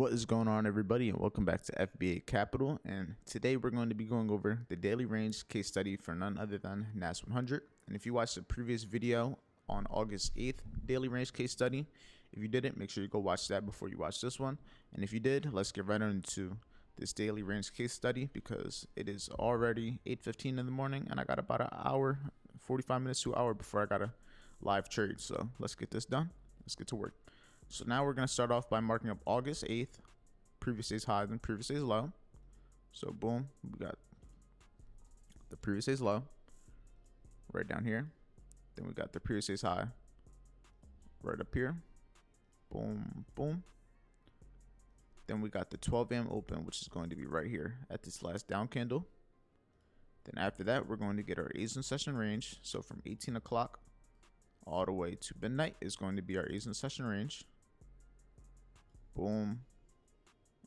What is going on, everybody, and welcome back to FBA Capital. And today we're going to be going over the daily range case study for none other than NAS100. And if you watched the previous video on August 8th daily range case study, if you didn't, make sure you go watch that before you watch this one. And if you did, let's get right into this daily range case study because it is already 8:15 in the morning and I got about an hour, 45 minutes to an hour before I got a live trade. So let's get this done. Let's get to work. So now we're going to start off by marking up August 8th, previous day's high and previous day's low. So boom, we got the previous day's low right down here. Then we got the previous day's high right up here. Boom, boom. Then we got the 12 a.m. open, which is going to be right here at this last down candle. Then after that, we're going to get our Asian session range. So from 18 o'clock all the way to midnight is going to be our Asian session range. Boom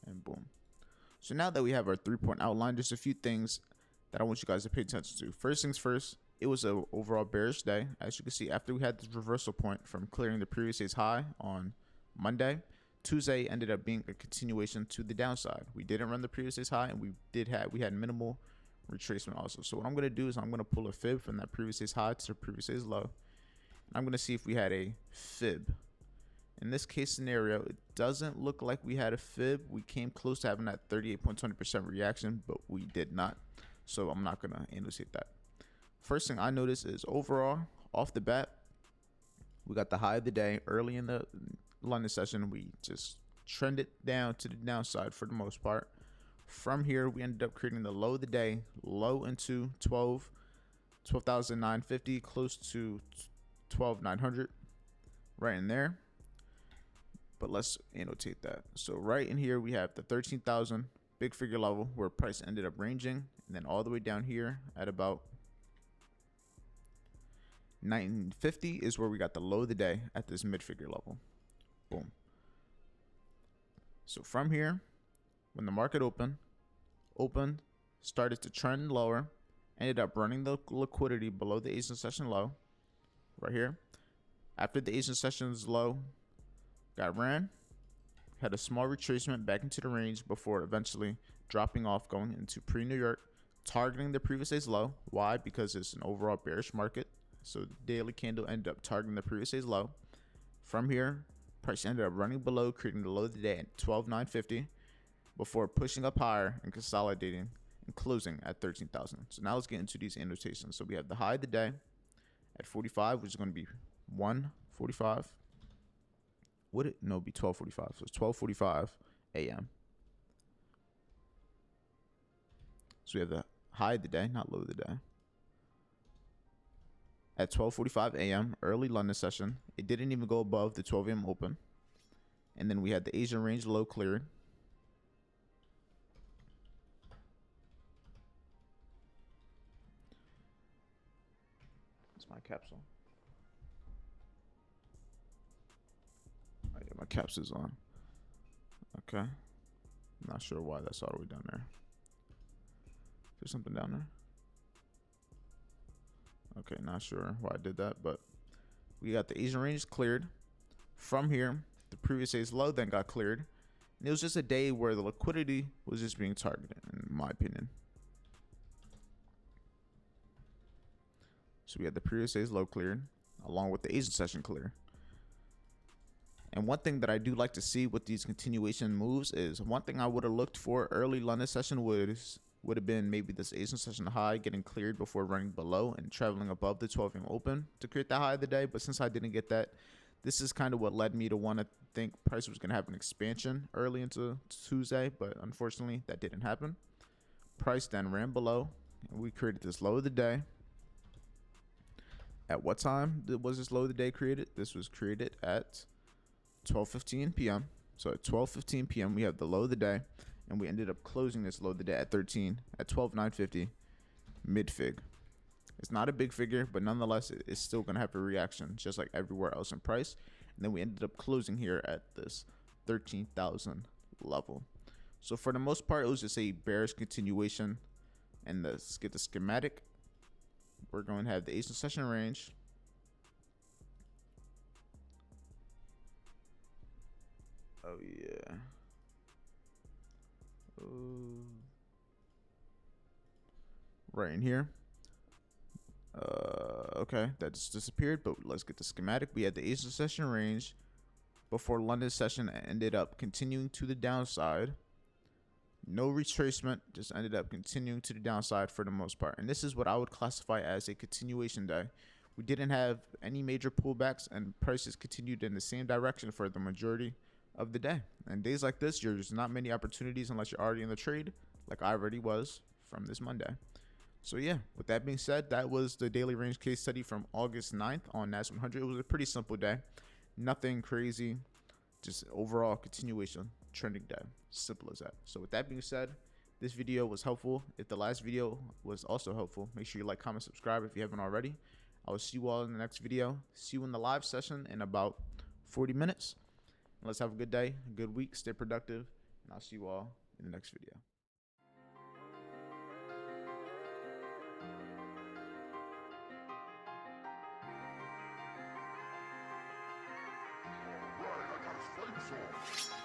and boom. So now that we have our 3-point outline, there's a few things that I want you guys to pay attention to. First things first, it was an overall bearish day. As you can see, after we had this reversal point from clearing the previous day's high on Monday, Tuesday ended up being a continuation to the downside. We didn't run the previous day's high, and we had minimal retracement also. So what I'm going to do is I'm going to pull a fib from that previous day's high to the previous day's low. And I'm going to see if we had a fib. In this case scenario, it doesn't look like we had a fib. We came close to having that 38.20% reaction, but we did not. So I'm not going to annotate that. First thing I noticed is overall, off the bat, we got the high of the day early in the London session. We just trended down to the downside for the most part. From here, we ended up creating the low of the day, low into 12,950, close to 12,900, right in there. But let's annotate that. So right in here, we have the 13,000 big figure level where price ended up ranging, and then all the way down here at about 950 is where we got the low of the day at this mid figure level. Boom. So from here, when the market opened, started to trend lower, ended up running the liquidity below the Asian session low right here. After the Asian session's low got ran, had a small retracement back into the range before eventually dropping off, going into pre-New York, targeting the previous day's low. Why? Because it's an overall bearish market. So the daily candle ended up targeting the previous day's low. From here, price ended up running below, creating the low of the day at 12,950 before pushing up higher and consolidating and closing at 13,000. So now let's get into these annotations. So we have the high of the day at 45, which is going to be 1:45. Would it? No, it'd be 12:45. So it's 12:45 a.m. So we have the high of the day, not low of the day, at 12:45 a.m. early London session. It didn't even go above the 12 a.m. open. And then we had the Asian range low cleared. That's my capsule. Oh, yeah, my caps is on. Okay. Not sure why that's all the way down there. There's something down there. Okay, not sure why I did that, but we got the Asian range cleared. From here, the previous day's low then got cleared. And it was just a day where the liquidity was just being targeted, in my opinion. So we had the previous day's low cleared, along with the Asian session clear. And one thing that I do like to see with these continuation moves is one thing I would have looked for early London session would have been maybe this Asian session high getting cleared before running below and traveling above the 12 a.m. open to create the high of the day. But since I didn't get that, this is kind of what led me to want to think price was going to have an expansion early into Tuesday. But unfortunately, that didn't happen. Price then ran below and we created this low of the day. At what time was this low of the day created? This was created at 12:15 p.m. So at 12:15 p.m. we have the low of the day, and we ended up closing this low of the day at 12,950 mid fig. It's not a big figure, but nonetheless it's still going to have a reaction just like everywhere else in price. And then we ended up closing here at this 13,000 level. So for the most part, it was just a bearish continuation. And let's get the schematic. We're going to have the Asian session range. Oh yeah. right in here. Okay, that just disappeared, but let's get the schematic. We had the Asia session range before London session ended up continuing to the downside. No retracement, just ended up continuing to the downside for the most part. And this is what I would classify as a continuation day. We didn't have any major pullbacks, and prices continued in the same direction for the majority of the day. And days like this, there's not many opportunities unless you're already in the trade, like I already was from this Monday. So yeah, with that being said, that was the daily range case study from August 9th on NAS100. It was a pretty simple day. Nothing crazy, just overall continuation trending day. Simple as that. So with that being said, this video was helpful. If the last video was also helpful, make sure you like, comment, subscribe if you haven't already. I will see you all in the next video. See you in the live session in about 40 minutes. And let's have a good day, a good week, stay productive, and I'll see you all in the next video. Right, I got a